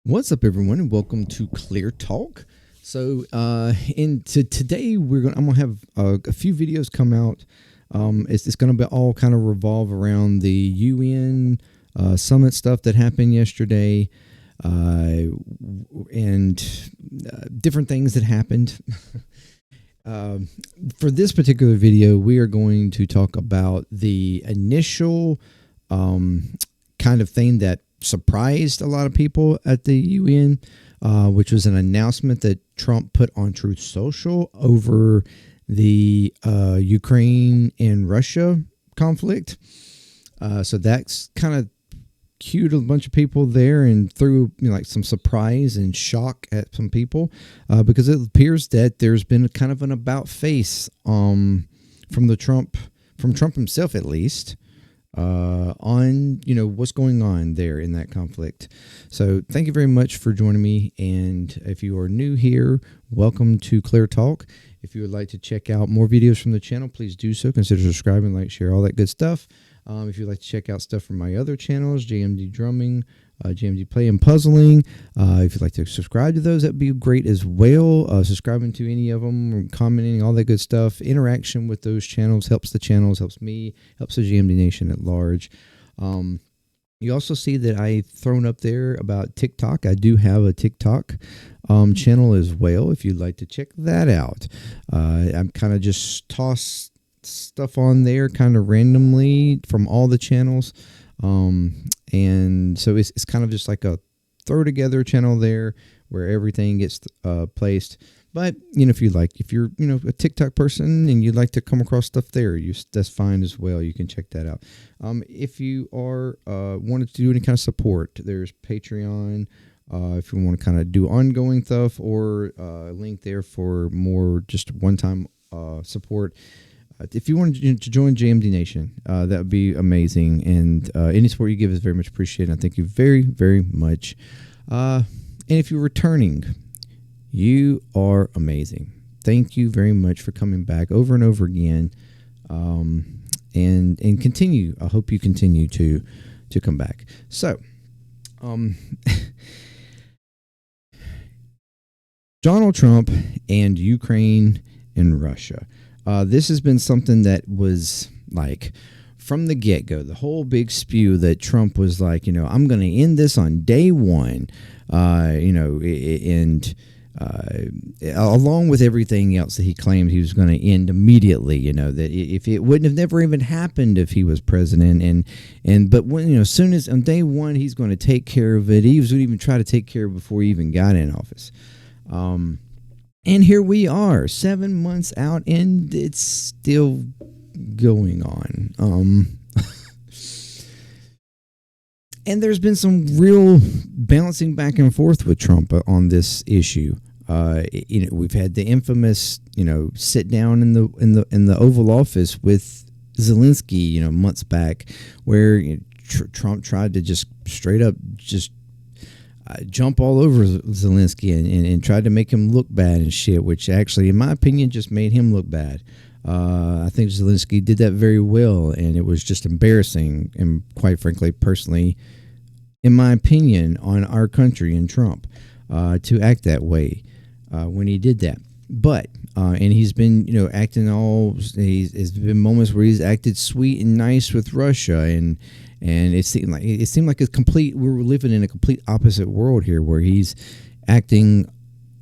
What's up, everyone, and welcome to ClearTalk. So, today I'm gonna have a few videos come out. It's gonna be all kind of revolve around the UN summit stuff that happened yesterday, and different things that happened. For this particular video, we are going to talk about the initial kind of thing that surprised a lot of people at the UN, which was an announcement that Trump put on Truth Social over the Ukraine and Russia conflict. So that's kind of cued a bunch of people there and threw like some surprise and shock at some people, because it appears that there's been kind of an about face from Trump himself, at least, on what's going on there in that conflict. So thank you very much for joining me, and if you are new here, welcome to Clear Talk. If you would like to check out more videos from the channel, please do so. Consider subscribing, like, share, all that good stuff. If you'd like to check out stuff from my other channels, JMD Drumming, JMDPLAY, and Puzzling, if you'd like to subscribe to those, that'd be great as well. Subscribing to any of them, commenting, all that good stuff. Interaction with those channels helps the channels, helps me, helps the JMD Nation at large. You also see that I've thrown up there about TikTok. I do have a TikTok channel as well, if you'd like to check that out. I'm kind of just toss stuff on there kind of randomly from all the channels, and so it's kind of just like a throw together channel there where everything gets placed. But if you're a TikTok person and you'd like to come across stuff there, that's fine as well. You can check that out. If you are wanted to do any kind of support, there's Patreon. If you want to kind of do ongoing stuff, or a link there for more just one-time support. If you want to join JMD Nation, that would be amazing. And any support you give is very much appreciated. I thank you very, very much. And if you're returning, you are amazing. Thank you very much for coming back over and over again. And continue. I hope you continue to come back. So, Donald Trump and Ukraine and Russia. This has been something that was like from the get-go, the whole big spew that Trump was like, I'm going to end this on day one, and along with everything else that he claimed he was going to end immediately, that if it wouldn't have never even happened if he was president. But when, as soon as on day one, he's going to take care of it. He was going to even try to take care of it before he even got in office. And here we are, 7 months out, and it's still going on. And there's been some real bouncing back and forth with Trump on this issue. We've had the infamous, sit down in the Oval Office with Zelensky, months back, where Trump tried to just straight up just jump all over Zelensky and tried to make him look bad and shit, which actually, in my opinion, just made him look bad. I think Zelensky did that very well, and it was just embarrassing, and quite frankly, personally, in my opinion, on our country and Trump to act that way when he did that. But and he's been acting all. There's been moments where he's acted sweet and nice with Russia, and it seemed like it's complete. We were living in a complete opposite world here, where he's acting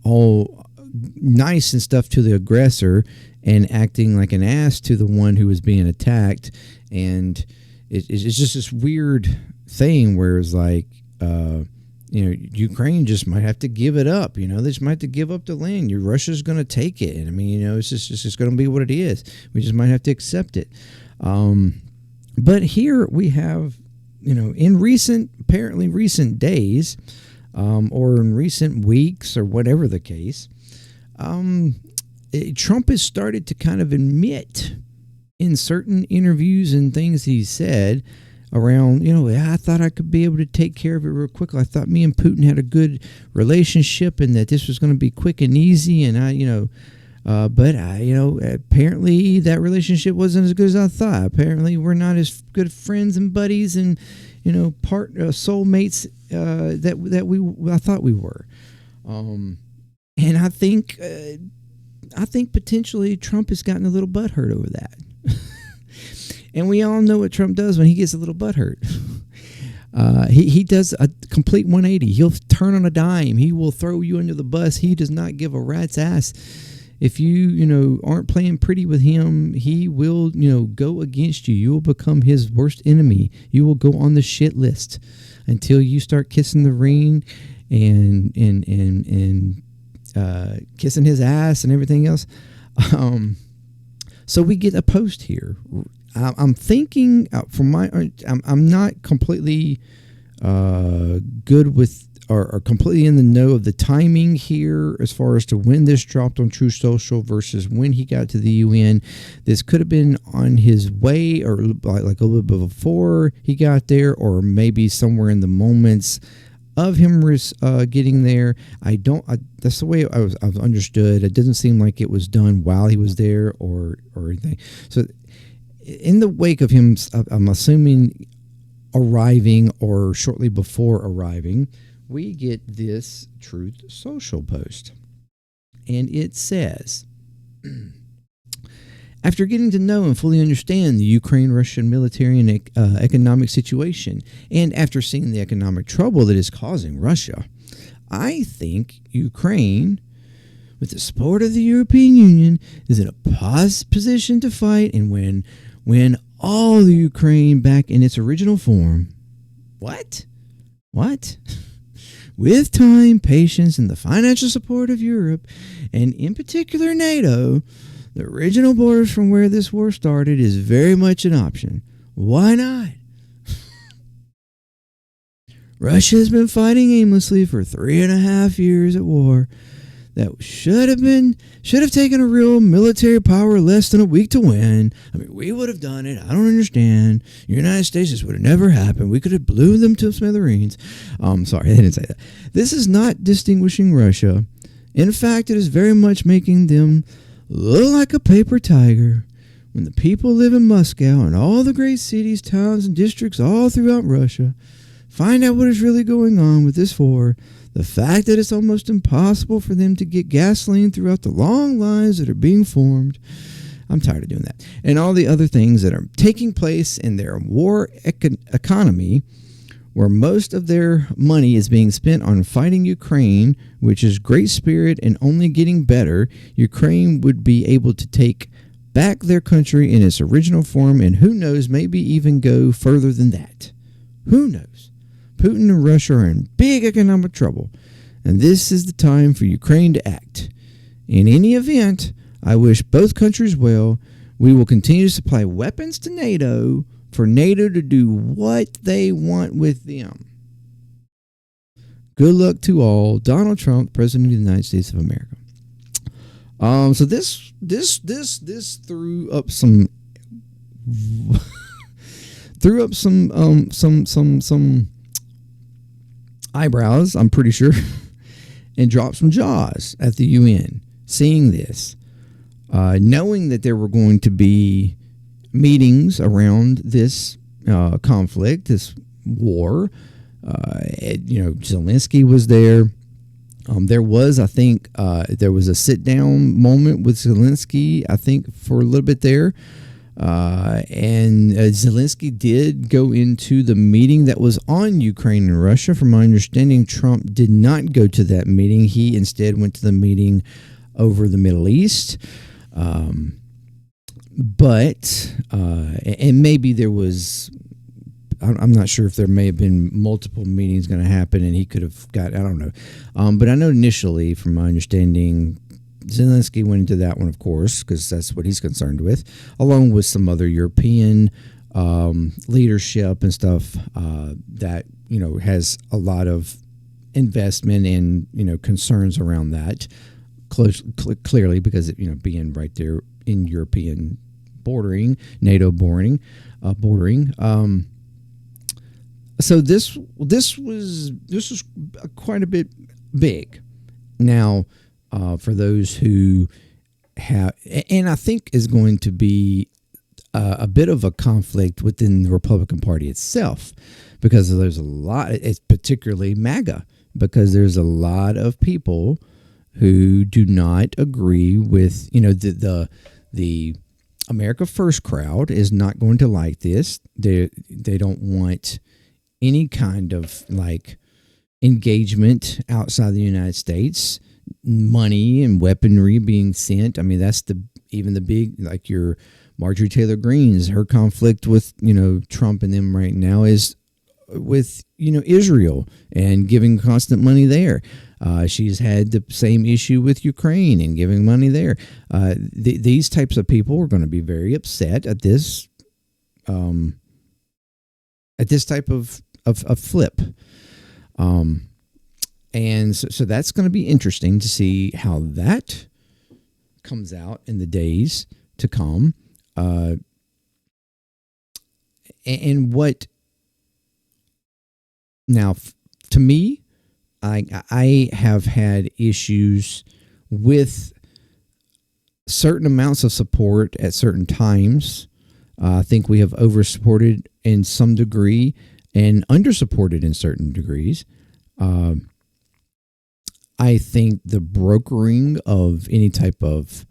all nice and stuff to the aggressor, and acting like an ass to the one who was being attacked. And it's just this weird thing where it's like, Ukraine just might have to give it up. They just might have to give up the land. Russia's going to take it. And I mean, it's just going to be what it is. We just might have to accept it. But here we have, in apparently recent days, or in recent weeks, or whatever the case, Trump has started to kind of admit in certain interviews and things he said around, I thought I could be able to take care of it real quickly. I thought me and Putin had a good relationship and that this was going to be quick and easy. And but apparently that relationship wasn't as good as I thought. Apparently we're not as good friends and buddies and, soulmates I thought we were. And I think potentially Trump has gotten a little butthurt over that. And we all know what Trump does when he gets a little butthurt. He does a complete 180. He'll turn on a dime. He will throw you under the bus. He does not give a rat's ass. If you aren't playing pretty with him, he will, go against you. You will become his worst enemy. You will go on the shit list until you start kissing the ring and kissing his ass and everything else. So we get a post here. I'm thinking I'm not completely good with or completely in the know of the timing here as far as to when this dropped on True Social versus when he got to the UN. This could have been on his way or like a little bit before he got there, or maybe somewhere in the moments of him getting there. That's the way I've understood. It doesn't seem like it was done while he was there or anything. So in the wake of him, I'm assuming arriving or shortly before arriving, we get this Truth Social post. And it says, after getting to know and fully understand the Ukraine-Russian military and economic situation, and after seeing the economic trouble that is causing Russia, I think Ukraine, with the support of the European Union, is in a position to fight and win all the Ukraine back in its original form. What? With time, patience, and the financial support of Europe, and in particular NATO, the original borders from where this war started is very much an option. Why not? Russia has been fighting aimlessly for 3.5 years at war that should have taken a real military power less than a week to win. I mean, we would have done it. I don't understand. The United States, this would have never happened. We could have blew them to smithereens. Sorry, I didn't say that. This is not distinguishing Russia. In fact, it is very much making them look like a paper tiger. When the people live in Moscow and all the great cities, towns, and districts all throughout Russia find out what is really going on with this war, the fact that it's almost impossible for them to get gasoline throughout the long lines that are being formed. I'm tired of doing that. And all the other things that are taking place in their war economy, where most of their money is being spent on fighting Ukraine, which is great spirit and only getting better. Ukraine would be able to take back their country in its original form, and who knows, maybe even go further than that. Who knows? Putin and Russia are in big economic trouble, and this is the time for Ukraine to act. In any event, I wish both countries well. We will continue to supply weapons to NATO for NATO to do what they want with them. Good luck to all. Donald Trump, President of the United States of America. So this threw up some eyebrows, I'm pretty sure, and dropped some jaws at the UN, seeing this, knowing that there were going to be meetings around this conflict, this war. Zelensky was there. There was, I think, there was a sit-down moment with Zelensky, I think, for a little bit there. And Zelensky did go into the meeting that was on Ukraine and Russia. From my understanding, Trump did not go to that meeting. He instead went to the meeting over the Middle East. But maybe there was, I'm not sure if there may have been multiple meetings going to happen and he could have got, I don't know. But I know initially, from my understanding, Zelensky went into that one, of course, because that's what he's concerned with, along with some other European leadership and stuff that, has a lot of investment and, concerns around that. Clearly, because, being right there in European bordering, NATO bordering. So this was quite a bit big. Now, for those who have, and I think is going to be a bit of a conflict within the Republican Party itself, because there's a lot. It's particularly MAGA, because there's a lot of people who do not agree with, the America First crowd is not going to like this. They don't want any kind of like engagement outside the United States, money and weaponry being sent. I mean, that's even the big, like your Marjorie Taylor Greene's, her conflict with, Trump and them right now is with, Israel and giving constant money there. She's had the same issue with Ukraine and giving money there. These types of people are going to be very upset at this type of flip. And so that's going to be interesting to see how that comes out in the days to come. And what now, to me, I have had issues with certain amounts of support at certain times. I think we have oversupported in some degree and undersupported in certain degrees. I think the brokering of any type of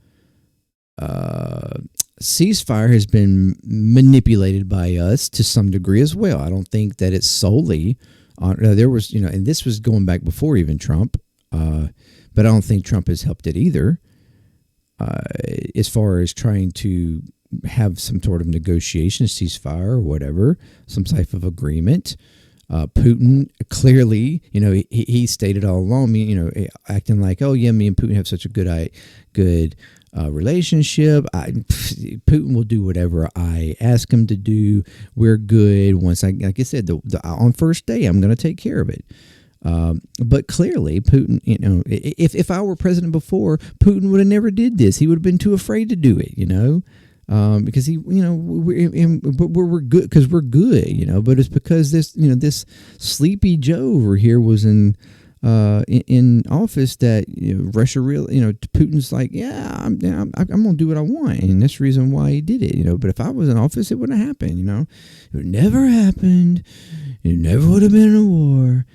ceasefire has been manipulated by us to some degree as well. I don't think that it's solely on. There was, and this was going back before even Trump, but I don't think Trump has helped it either. As far as trying to have some sort of negotiation, ceasefire or whatever, some type of agreement. Putin clearly, he stated all along, acting like, oh yeah, me and Putin have such a good relationship. Putin will do whatever I ask him to do. We're good. Once like I said, on first day, I'm going to take care of it. But clearly, Putin, if I were president before, Putin would have never did this. He would have been too afraid to do it, because he, we're good because we're good, but it's because this sleepy Joe over here was in office that Russia Putin's like, yeah, I'm gonna do what I want, and that's the reason why he did it, but if I was in office, it wouldn't happen, it would never happened, it never would have been a war.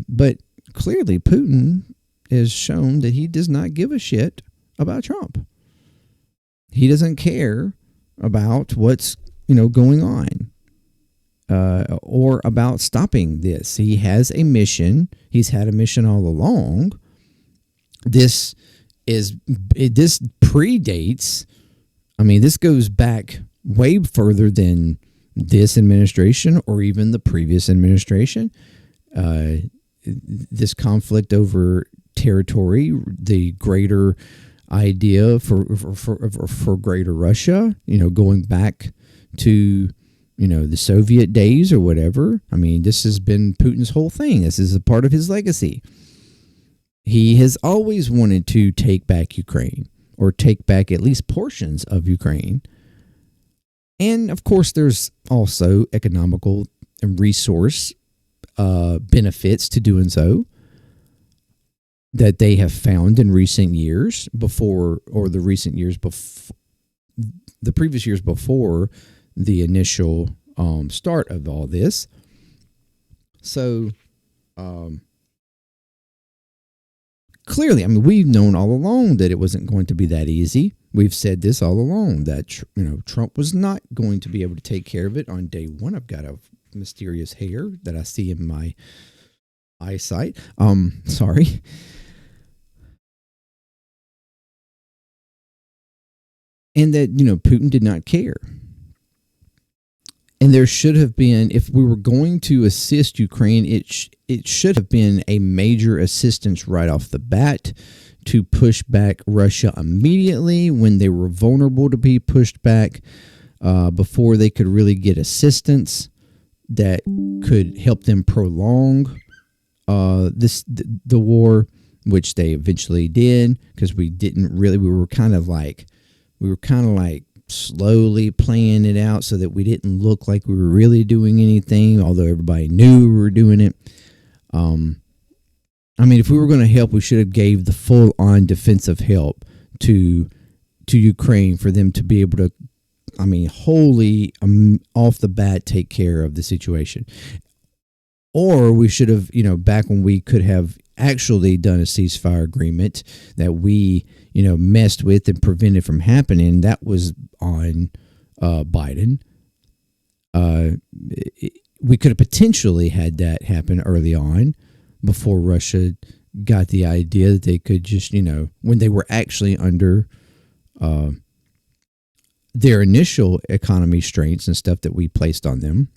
But clearly Putin has shown that he does not give a shit about Trump. He doesn't care about what's, going on, or about stopping this. He has a mission. He's had a mission all along. This predates, this goes back way further than this administration or even the previous administration. This conflict over territory, the greater idea for greater Russia, going back to, the Soviet days or whatever. This has been Putin's whole thing. This is a part of his legacy. He has always wanted to take back Ukraine, or take back at least portions of Ukraine. And of course, there's also economical and resource benefits to doing so that they have found in recent years the previous years before the initial start of all this. So clearly, we've known all along that it wasn't going to be that easy. We've said this all along, that Trump was not going to be able to take care of it on day one. I've got a mysterious hair that I see in my eyesight. Sorry. And that, Putin did not care. And there should have been, if we were going to assist Ukraine, it should have been a major assistance right off the bat to push back Russia immediately when they were vulnerable to be pushed back, before they could really get assistance that could help them prolong the war, which they eventually did, because we were kind of like slowly playing it out so that we didn't look like we were really doing anything, although everybody knew we were doing it. If we were going to help, we should have gave the full-on defensive help to Ukraine for them to be able to, wholly off the bat take care of the situation. or we should have, back when we could have actually done a ceasefire agreement that we, messed with and prevented from happening. That was on Biden. We could have potentially had that happen early on before Russia got the idea that they could just, when they were actually under their initial economy strains and stuff that we placed on them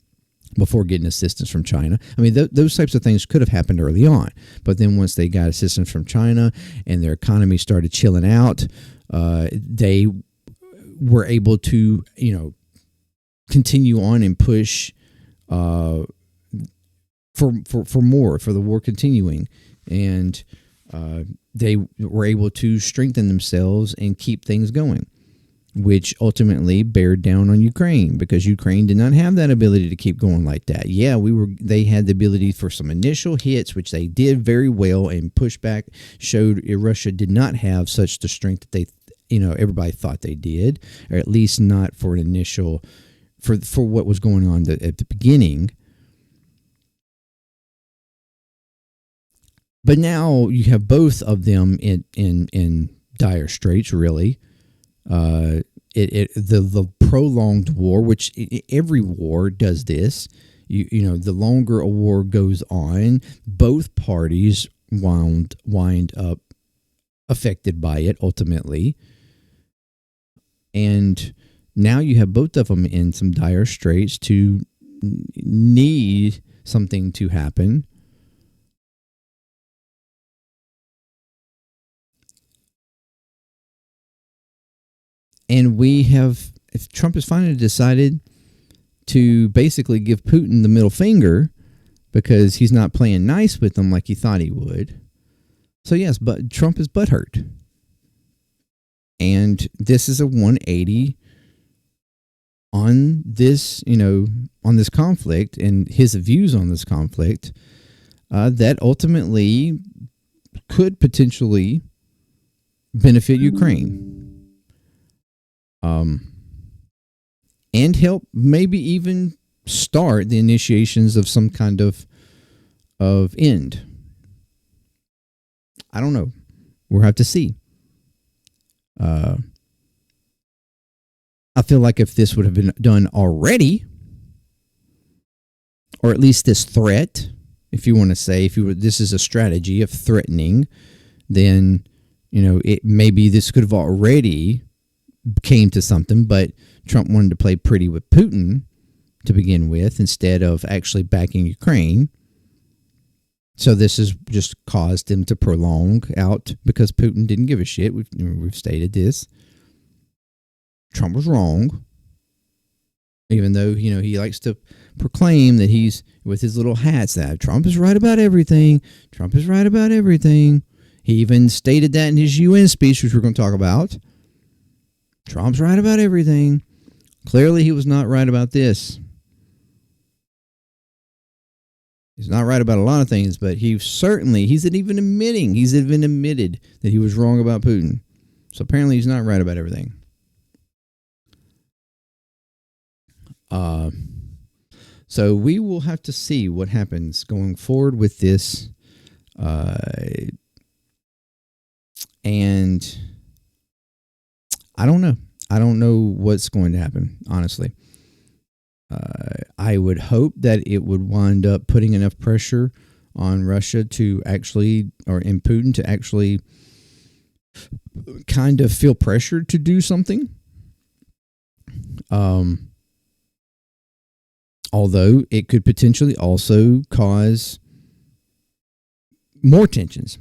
before getting assistance from China. I mean, those types of things could have happened early on. But then once they got assistance from China and their economy started chilling out, they were able to, continue on and push for more, for the war continuing. And they were able to strengthen themselves and keep things going, which ultimately bared down on Ukraine, because Ukraine did not have that ability to keep going like that. Yeah, they had the ability for some initial hits, which they did very well, and pushback showed Russia did not have such the strength that they, everybody thought they did, or at least not for an initial, for what was going on at the beginning. But now you have both of them in dire straits, really. The prolonged war, which every war does this. The longer a war goes on, both parties wind up affected by it ultimately. And now you have both of them in some dire straits to need something to happen. And if Trump has finally decided to basically give Putin the middle finger because he's not playing nice with them like he thought he would. So yes, but Trump is butthurt. And this is a 180 on this, on this conflict and his views on this conflict that ultimately could potentially benefit Ukraine. And help maybe even start the initiations of some kind of end. I don't know. We'll have to see. I feel like if this would have been done already, or at least this threat, if you want to say, this is a strategy of threatening, then, maybe this could have already came to something, but Trump wanted to play pretty with Putin to begin with instead of actually backing Ukraine. So this has just caused him to prolong out because Putin didn't give a shit. We've stated this. Trump was wrong, even though, he likes to proclaim that he's with his little hats that Trump is right about everything. Trump is right about everything. He even stated that in his UN speech, which we're going to talk about. Trump's right about everything. Clearly, he was not right about this. He's not right about a lot of things, but he's even admitted that he was wrong about Putin. So apparently, he's not right about everything. So we will have to see what happens going forward with this. And I don't know. I don't know what's going to happen, honestly. I would hope that it would wind up putting enough pressure on Russia to actually, in Putin to actually kind of feel pressured to do something. Although it could potentially also cause more tensions.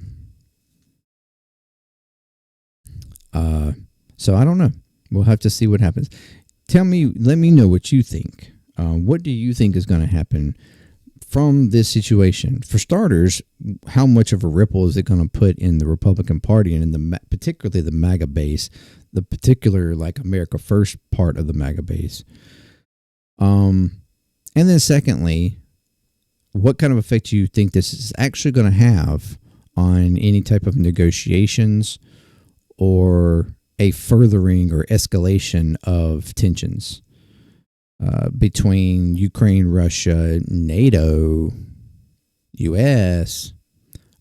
So I don't know. We'll have to see what happens. Let me know what you think. What do you think is going to happen from this situation? For starters, how much of a ripple is it going to put in the Republican Party and in particularly the MAGA base, the particular like America First part of the MAGA base? And then secondly, what kind of effect do you think this is actually going to have on any type of negotiations or a furthering or escalation of tensions between Ukraine, Russia, NATO, U.S.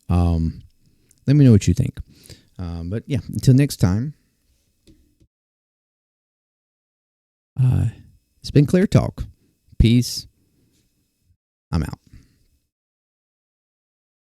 Let me know what you think. But yeah, until next time, it's been Clear Talk. Peace. I'm out.